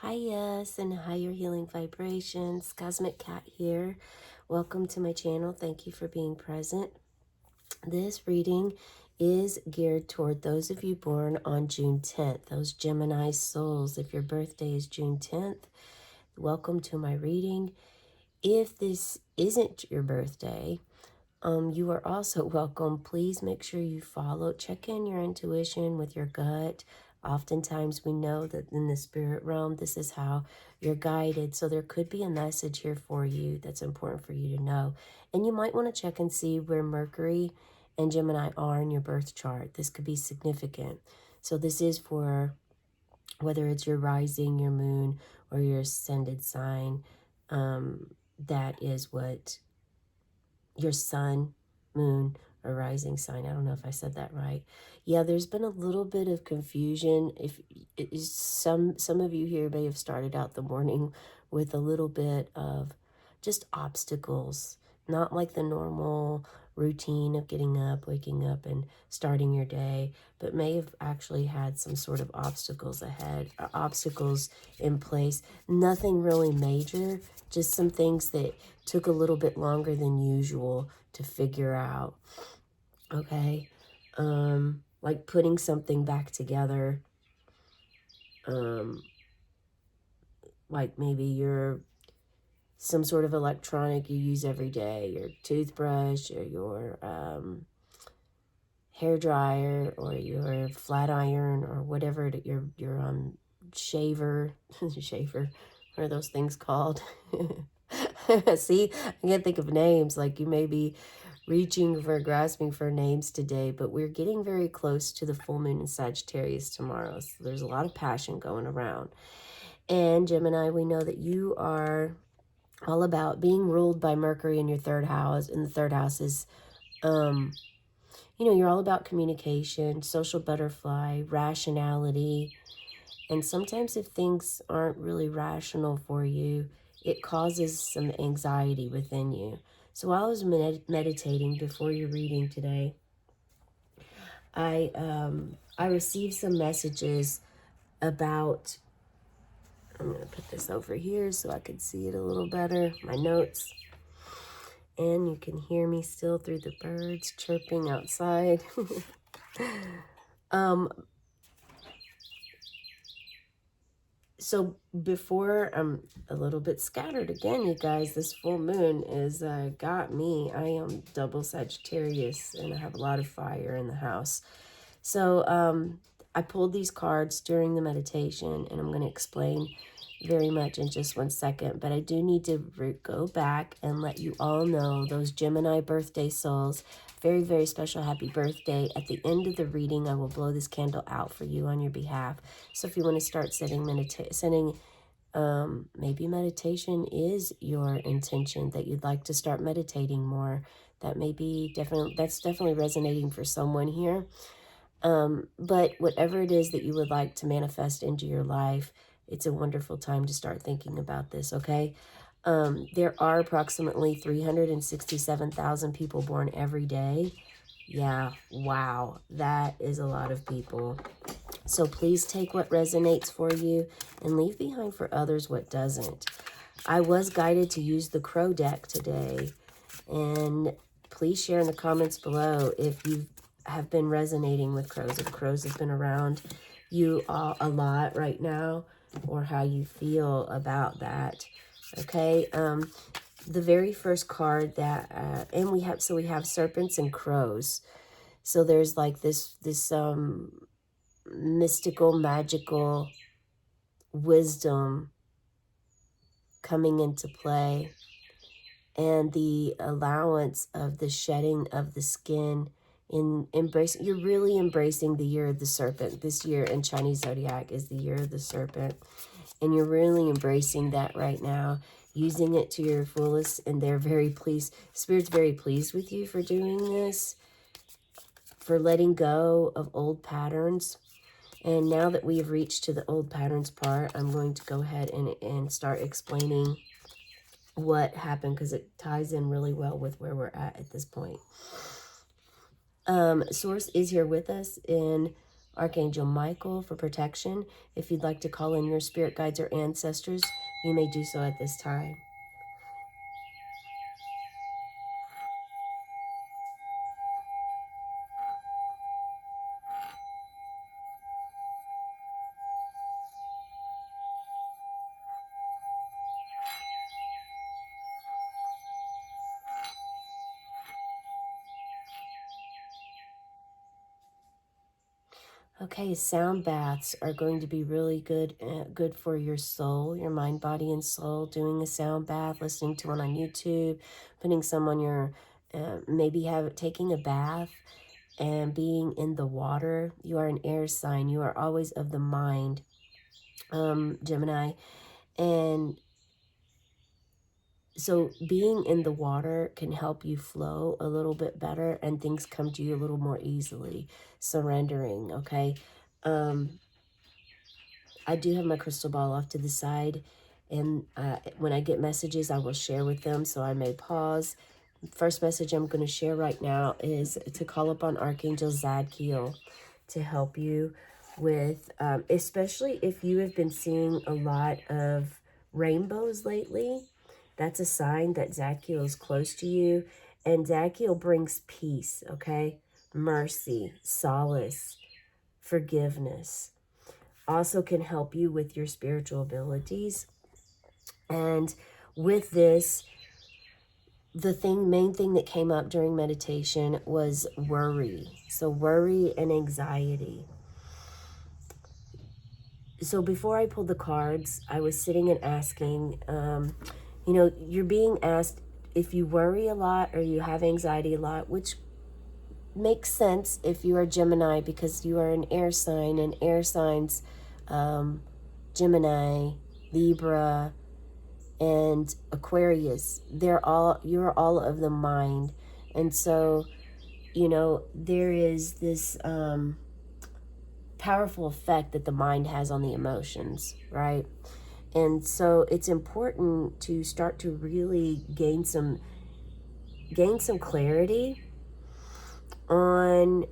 Hiya, and higher healing vibrations. Cosmic Cat here. Welcome to my channel. Thank you for being present. This reading is geared toward those of you born on June 10th, those Gemini souls. If your birthday is June 10th, welcome to my reading. If this isn't your birthday, you are also welcome. Please make sure you check in your intuition with your gut. Oftentimes we know that in the spirit realm, this is how you're guided. So there could be a message here for you that's important for you to know. And you might want to check and see where Mercury and Gemini are in your birth chart. This could be significant. So this is for whether it's your rising, your moon, or your ascended sign. That is what your sun, moon, or rising sign. I don't know if I said that right. Yeah, there's been a little bit of confusion. If it is some of you here may have started out the morning with a little bit of just obstacles, not like the normal routine of getting up, waking up, and starting your day, but may have actually had some sort of obstacles ahead, obstacles in place. Nothing really major, just some things that took a little bit longer than usual to figure out. Okay. Like putting something back together. Like maybe you're some sort of electronic you use every day, your toothbrush or your hair dryer or your flat iron or whatever, your shaver. Shaver, what are those things called? See, I can't think of names. Like you may be grasping for names today, but we're getting very close to the full moon in Sagittarius tomorrow. So there's a lot of passion going around. And Gemini, we know that you are all about being ruled by Mercury in your third house. And the third house is, you're all about communication, social butterfly, rationality. And sometimes if things aren't really rational for you, it causes some anxiety within you. So while I was meditating before your reading today, I received some messages about, I'm going to put this over here so I can see it a little better, my notes. And you can hear me still through the birds chirping outside. So before I'm a little bit scattered again, you guys, this full moon is got me. I am double Sagittarius and I have a lot of fire in the house. So I pulled these cards during the meditation and I'm going to explain very much in just 1 second. But I do need to go back and let you all know, those Gemini birthday souls, very, very special happy birthday. At the end of the reading, I will blow this candle out for you on your behalf. So if you want to start maybe meditation is your intention, that you'd like to start meditating more. That may be that's definitely resonating for someone here. But whatever it is that you would like to manifest into your life, it's a wonderful time to start thinking about this, okay? There are approximately 367,000 people born every day. Yeah, wow, that is a lot of people. So please take what resonates for you and leave behind for others what doesn't. I was guided to use the Crow deck today, and please share in the comments below if you have been resonating with crows, if crows have been around you a lot right now, or how you feel about that. Okay, the very first card that and we have serpents and crows. So there's like this mystical, magical wisdom coming into play, and the allowance of the shedding of the skin, you're really embracing the year of the serpent. This year in Chinese zodiac is the year of the serpent, and you're really embracing that right now, using it to your fullest, and they're very pleased. Spirit's very pleased with you for doing this, for letting go of old patterns. And now that we have reached to the old patterns part, I'm going to go ahead and start explaining what happened, because it ties in really well with where we're at this point. Source is here with us in Archangel Michael for protection. If you'd like to call in your spirit guides or ancestors, you may do so at this time. Okay, sound baths are going to be really good for your soul, your mind, body, and soul. Doing a sound bath, listening to one on YouTube, putting some on your, taking a bath and being in the water. You are an air sign. You are always of the mind, Gemini. And so being in the water can help you flow a little bit better and things come to you a little more easily. Surrendering, okay? I do have my crystal ball off to the side, and when I get messages, I will share with them, so I may pause. First message I'm going to share right now is to call upon Archangel Zadkiel to help you with, especially if you have been seeing a lot of rainbows lately. That's a sign that Zadkiel is close to you, and Zadkiel brings peace, okay? Mercy, solace, forgiveness. Also can help you with your spiritual abilities. And with this, the main thing that came up during meditation was worry. So worry and anxiety. So before I pulled the cards, I was sitting and asking, you're being asked if you worry a lot or you have anxiety a lot, which makes sense if you are Gemini because you are an air sign, and air signs, Gemini, Libra, and Aquarius, you're all of the mind. And so, there is this powerful effect that the mind has on the emotions, right? And so it's important to start to really gain some clarity on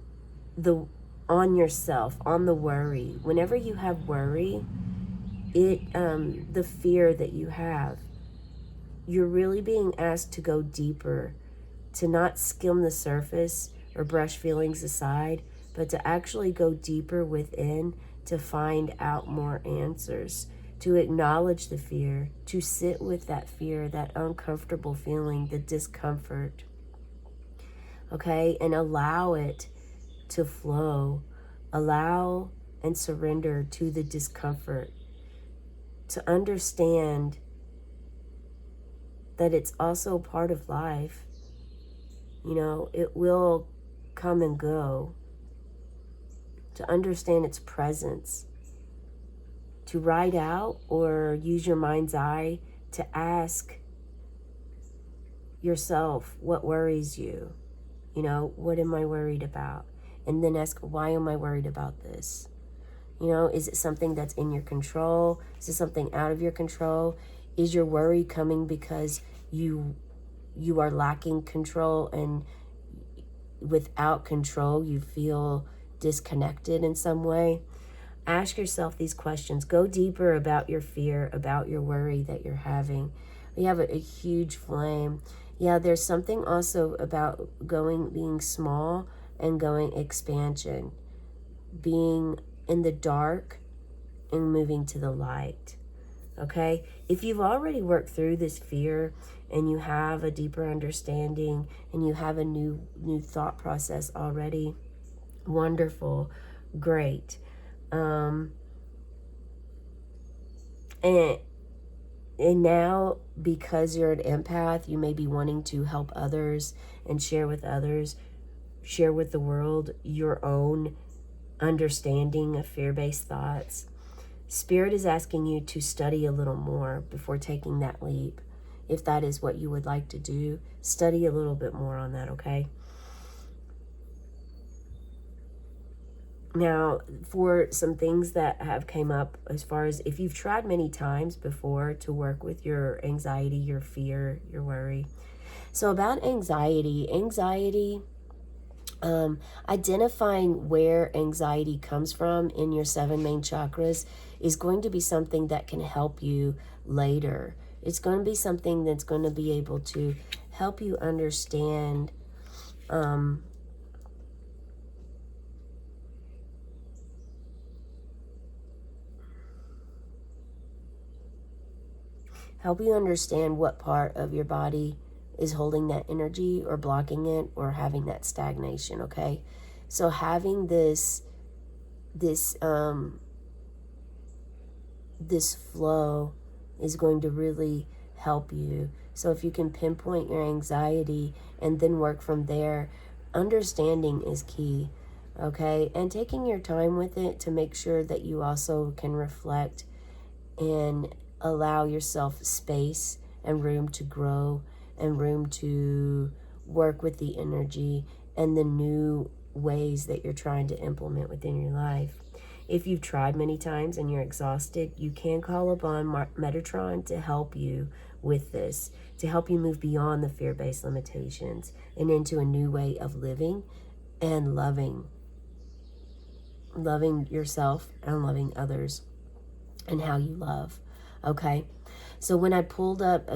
yourself, on the worry. Whenever you have worry, the fear that you have, you're really being asked to go deeper, to not skim the surface or brush feelings aside, but to actually go deeper within to find out more answers, to acknowledge the fear, to sit with that fear, that uncomfortable feeling, the discomfort, okay, and allow it to flow, allow and surrender to the discomfort, to understand that it's also part of life. It will come and go. To understand its presence. To write out or use your mind's eye to ask yourself what worries you. What am I worried about? And then ask, why am I worried about this? Is it something that's in your control? Is it something out of your control? Is your worry coming because you are lacking control, and without control you feel disconnected in some way? Ask yourself these questions. Go deeper about your fear, about your worry that you're having. We have a huge flame. Yeah, there's something also about being small and going expansion, being in the dark and moving to the light. Okay, if you've already worked through this fear and you have a deeper understanding and you have a new thought process already, wonderful, great. And now, because you're an empath, you may be wanting to help others and share with the world your own understanding of fear-based thoughts. Spirit is asking you to study a little more before taking that leap. If that is what you would like to do, study a little bit more on that, okay? Now, for some things that have came up, as far as if you've tried many times before to work with your anxiety, your fear, your worry. So about anxiety Identifying where anxiety comes from in your 7 main chakras is going to be something that can help you later. It's going to be something that's going to be able to help you understand what part of your body is holding that energy or blocking it or having that stagnation. Okay, so having this flow is going to really help you. So if you can pinpoint your anxiety and then work from there, understanding is key. Okay, and taking your time with it to make sure that you also can reflect and allow yourself space and room to grow and room to work with the energy and the new ways that you're trying to implement within your life. If you've tried many times and you're exhausted, you can call upon Metatron to help you with this, to help you move beyond the fear-based limitations and into a new way of living and loving yourself and loving others and how you love. Okay, so when I pulled up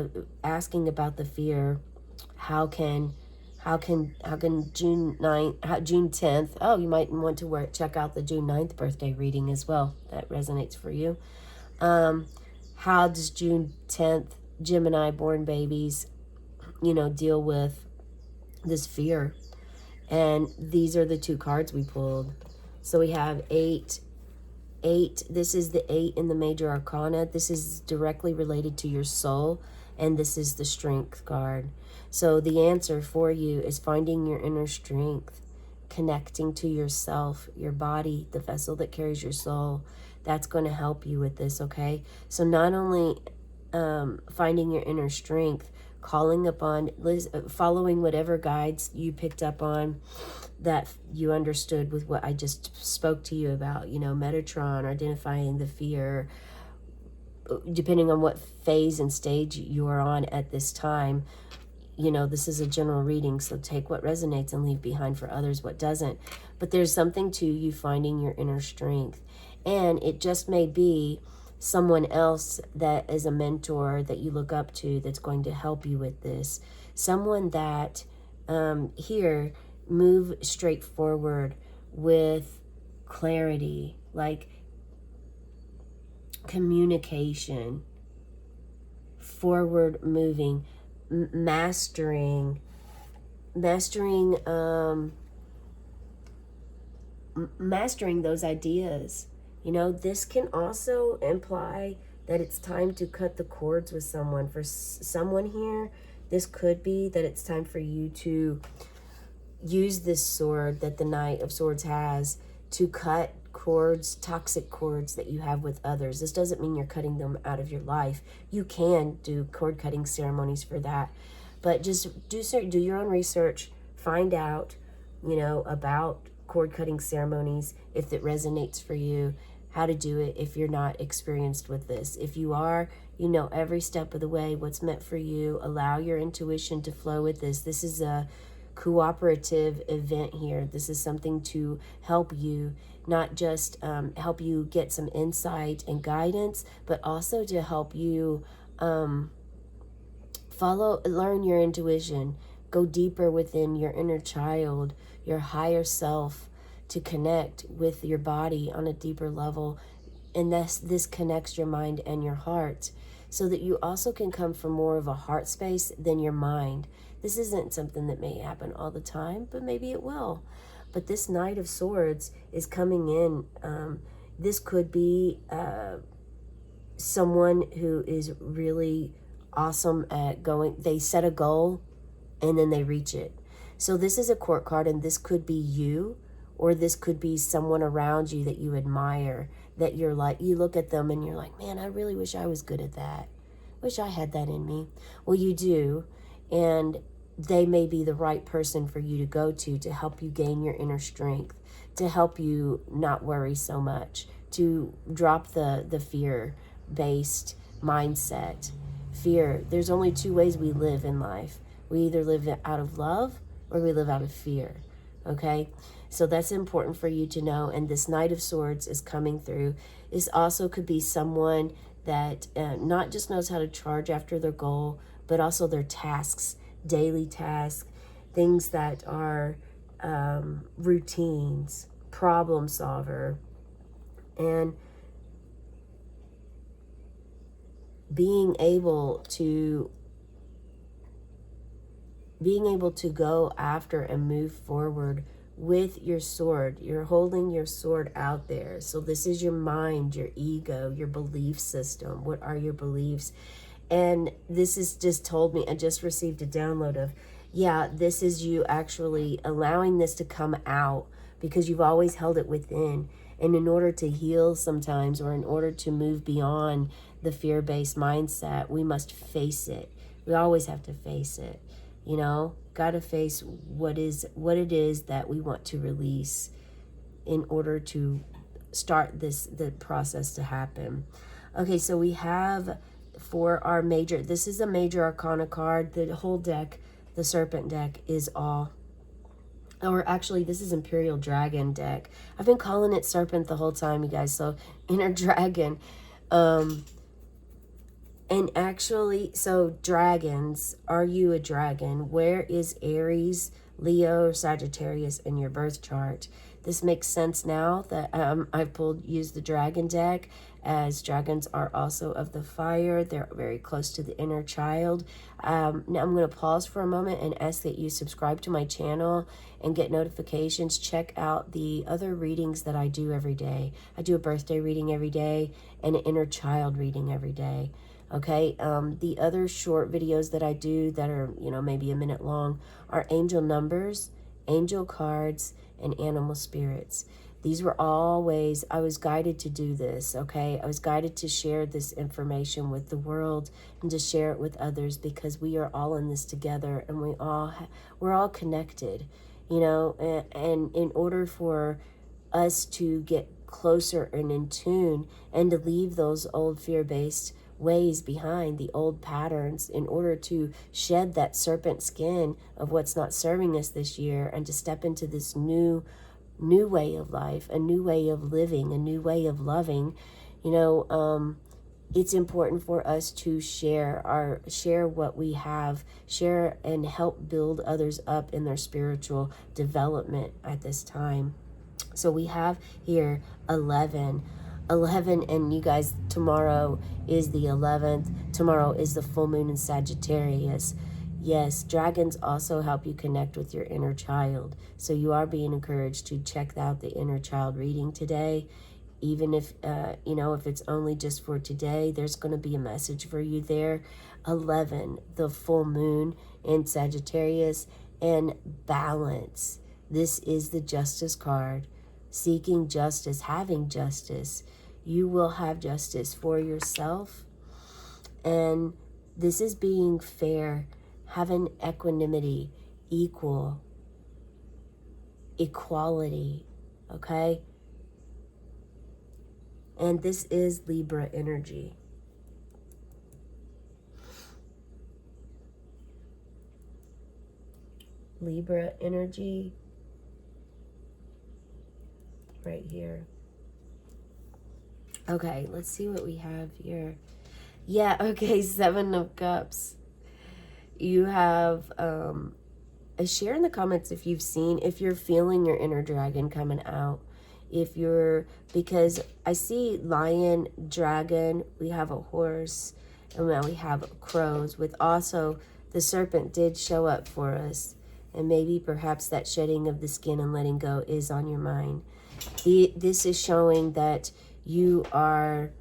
asking about the fear, how can June 9th, June 10th, oh, you might want to check out the June 9th birthday reading as well. That resonates for you. How does June 10th Gemini born babies, deal with this fear? And these are the 2 cards we pulled. So we have 8. This is the 8 in the major arcana. This is directly related to your soul, and this is the strength card. So the answer for you is finding your inner strength, connecting to yourself, your body, the vessel that carries your soul. That's going to help you with this, okay? So not only finding your inner strength, calling upon, following whatever guides you picked up on that you understood with what I just spoke to you about, Metatron, identifying the fear, depending on what phase and stage you are on at this time. This is a general reading, so take what resonates and leave behind for others what doesn't. But there's something to you finding your inner strength. And it just may be someone else that is a mentor that you look up to that's going to help you with this. Someone that here move straight forward with clarity, like communication, forward moving, mastering those ideas. This can also imply that it's time to cut the cords with someone. For someone here, this could be that it's time for you to use this sword that the Knight of Swords has to cut cords, toxic cords that you have with others. This doesn't mean you're cutting them out of your life. You can do cord cutting ceremonies for that, but just do your own research, find out, about cord cutting ceremonies, if it resonates for you, how to do it if you're not experienced with this. If you are, every step of the way what's meant for you. Allow your intuition to flow with this. This is a cooperative event here. This is something to help you, not just help you get some insight and guidance, but also to help you learn your intuition, go deeper within your inner child, your higher self, to connect with your body on a deeper level. And this connects your mind and your heart, so that you also can come from more of a heart space than your mind. This isn't something that may happen all the time, but maybe it will. But this Knight of Swords is coming in. This could be someone who is really awesome at they set a goal and then they reach it. So this is a court card, and this could be you, or this could be someone around you that you admire, that you're like, you look at them and you're like, man, I really wish I was good at that. Wish I had that in me. Well, you do, and they may be the right person for you to go to help you gain your inner strength, to help you not worry so much, to drop the fear-based mindset. Fear, there's only 2 ways we live in life. We either live out of love or we live out of fear. Okay, so that's important for you to know. And this Knight of Swords is coming through. This also could be someone that not just knows how to charge after their goal, but also their tasks, daily tasks, things that are routines, problem solver, and being able to go after and move forward with your sword. You're holding your sword out there. So this is your mind, your ego, your belief system. What are your beliefs? And this has just told me, I just received a download of, yeah, this is you actually allowing this to come out because you've always held it within. And in order to heal sometimes, or in order to move beyond the fear-based mindset, we must face it. We always have to face it. You know, got to face what it is that we want to release in order to start the process to happen. Okay, so we have for our major, this is a major arcana card. The whole deck, the serpent deck, is all, or actually this is Imperial Dragon deck. I've been calling it serpent the whole time, you guys. So inner dragon. And actually, so dragons, are you a dragon? Where is Aries, Leo, or Sagittarius in your birth chart? This makes sense now that I've used the dragon deck, as dragons are also of the fire. They're very close to the inner child. Now I'm going to pause for a moment and ask that you subscribe to my channel and get notifications. Check out the other readings that I do every day. I do a birthday reading every day and an inner child reading every day. Okay, the other short videos that I do that are, maybe a minute long are angel numbers, angel cards, and animal spirits. These were all ways I was guided to do this, okay? I was guided to share this information with the world and to share it with others, because we are all in this together, and we're all connected, and in order for us to get closer and in tune and to leave those old fear-based ways behind, the old patterns, in order to shed that serpent skin of what's not serving us this year, and to step into this new way of life, a new way of living, a new way of loving. It's important for us to share what we have, share and help build others up in their spiritual development at this time. So we have here 11, and you guys, tomorrow is the 11th. Tomorrow is the full moon in Sagittarius. Yes, dragons also help you connect with your inner child. So you are being encouraged to check out the inner child reading today. Even if, if it's only just for today, there's going to be a message for you there. 11, the full moon in Sagittarius, and balance. This is the justice card. Seeking justice, having justice. You will have justice for yourself. And this is being fair, having equanimity, equality, okay? And this is Libra energy. Libra energy. Right here. Okay, let's see what we have here. Yeah, okay, 7 of Cups. You have share in the comments if you're feeling your inner dragon coming out. Because I see lion, dragon, we have a horse, and now we have crows, with also the serpent did show up for us. And maybe perhaps that shedding of the skin and letting go is on your mind. This is showing that you are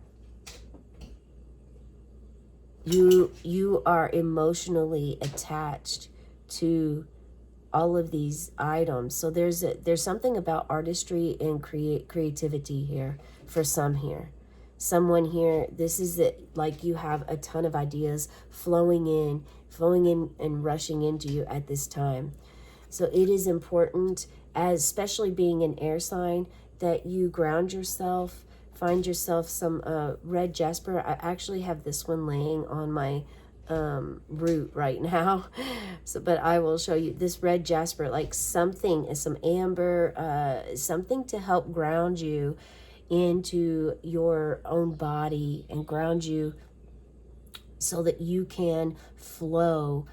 emotionally attached to all of these items. So there's something about artistry and creativity here for some here. Someone here, this is it, like you have a ton of ideas flowing in and rushing into you at this time. So it is important, especially being an air sign, that you ground yourself, find yourself some red jasper. I actually have this one laying on my root right now. So, but I will show you this red jasper, like something, some amber, something to help ground you into your own body and ground you so that you can flow.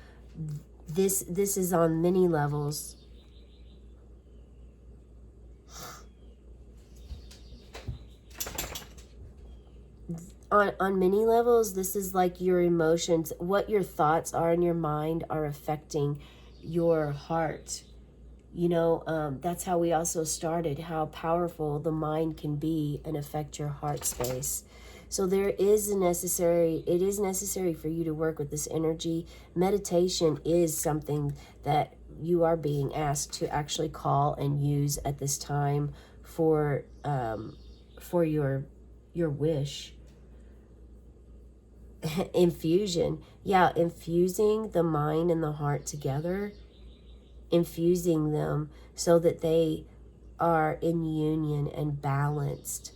This is on many levels. On many levels, this is like your emotions, what your thoughts are in your mind are affecting your heart. You know, that's how we also started, how powerful the mind can be and affect your heart space. So it is necessary for you to work with this energy. Meditation is something that you are being asked to actually call and use at this time for your wish. Infusion. Yeah, infusing the mind and the heart together, infusing them so that they are in union and balanced.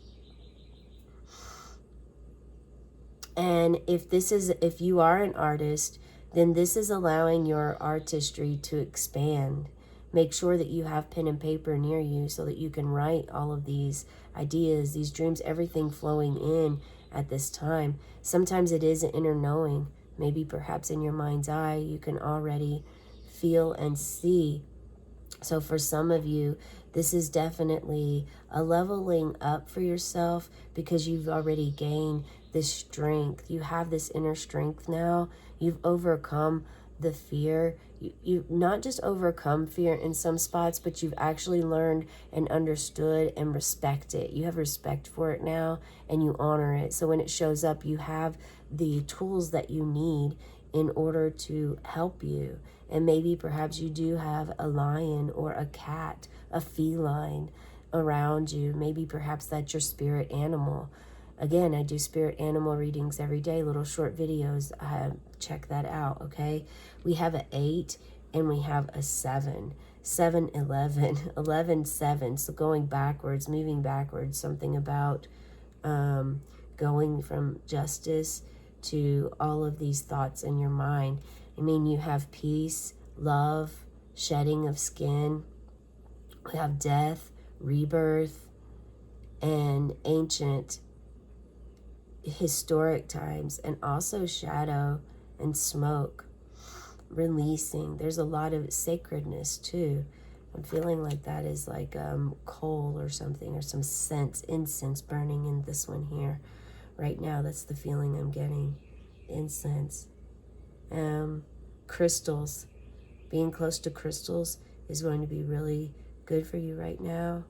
And if you are an artist, then this is allowing your artistry to expand. Make sure that you have pen and paper near you so that you can write all of these ideas, these dreams, everything flowing in at this time. Sometimes it is an inner knowing. Maybe perhaps in your mind's eye, you can already feel and see. So for some of you, this is definitely a leveling up for yourself because you've already gained this strength. You have this inner strength now. You've overcome the fear. You've not just overcome fear in some spots, but you've actually learned and understood and respect it. You have respect for it now and you honor it. So when it shows up, you have the tools that you need in order to help you. And maybe perhaps you do have a lion or a cat, a feline around you. Maybe perhaps that's your spirit animal. Again, I do spirit animal readings every day, little short videos. Check that out, okay? We have an 8 and we have a 7. 7, 11, 11, 7. So going backwards, moving backwards, something about going from justice to all of these thoughts in your mind. I mean, you have peace, love, shedding of skin. We have death, rebirth, and ancient historic times, and also shadow and smoke, releasing. There's a lot of sacredness too. I'm feeling like that is like coal or something, or some incense burning in this one here. Right now, that's the feeling I'm getting. Incense. Crystals. Being close to crystals is going to be really good for you right now.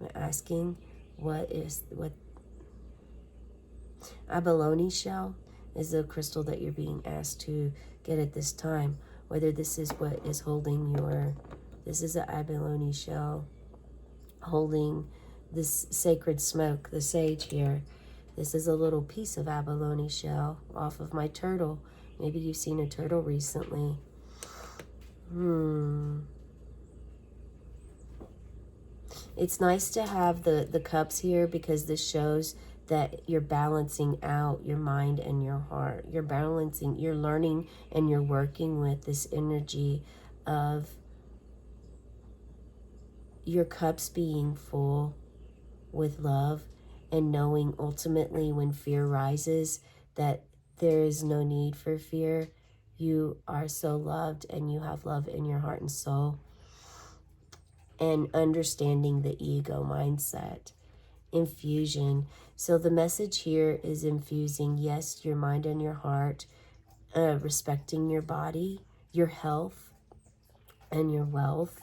I'm asking what abalone shell is the crystal that you're being asked to get at this time. Whether this is what is holding this is an abalone shell holding this sacred smoke, the sage here. This is a little piece of abalone shell off of my turtle. Maybe you've seen a turtle recently. It's nice to have the cups here because this shows that you're balancing out your mind and your heart. You're balancing, you're learning, and you're working with this energy of your cups being full with love, and knowing ultimately when fear rises that there is no need for fear. You are so loved and you have love in your heart and soul. And understanding the ego mindset. Infusion. So the message here is infusing, yes, your mind and your heart, respecting your body, your health, and your wealth.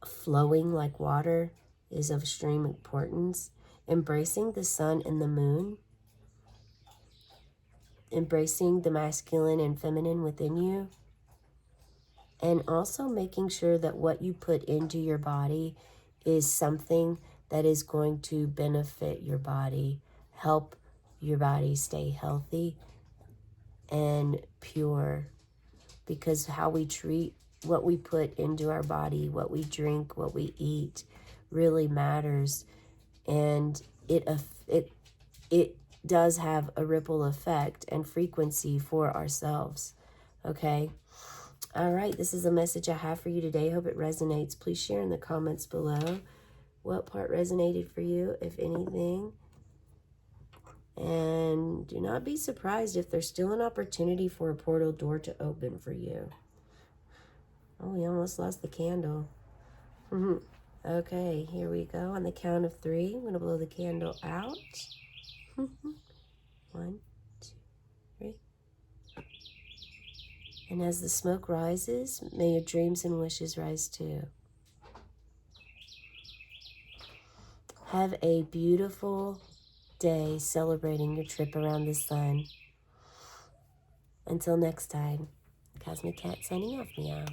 Flowing like water is of extreme importance. Embracing the sun and the moon. Embracing the masculine and feminine within you. And also making sure that what you put into your body is something that is going to benefit your body, help your body stay healthy and pure. Because how we treat what we put into our body, what we drink, what we eat, really matters. And it does have a ripple effect and frequency for ourselves. Okay. All right. This is a message I have for you today. Hope it resonates. Please share in the comments below what part resonated for you, if anything. And do not be surprised if there's still an opportunity for a portal door to open for you. Oh, we almost lost the candle. Okay, here we go. On the count of 3, I'm going to blow the candle out. 1, 2, 3. And as the smoke rises, may your dreams and wishes rise too. Have a beautiful day celebrating your trip around the sun. Until next time, Cosmic Cat signing off, meow.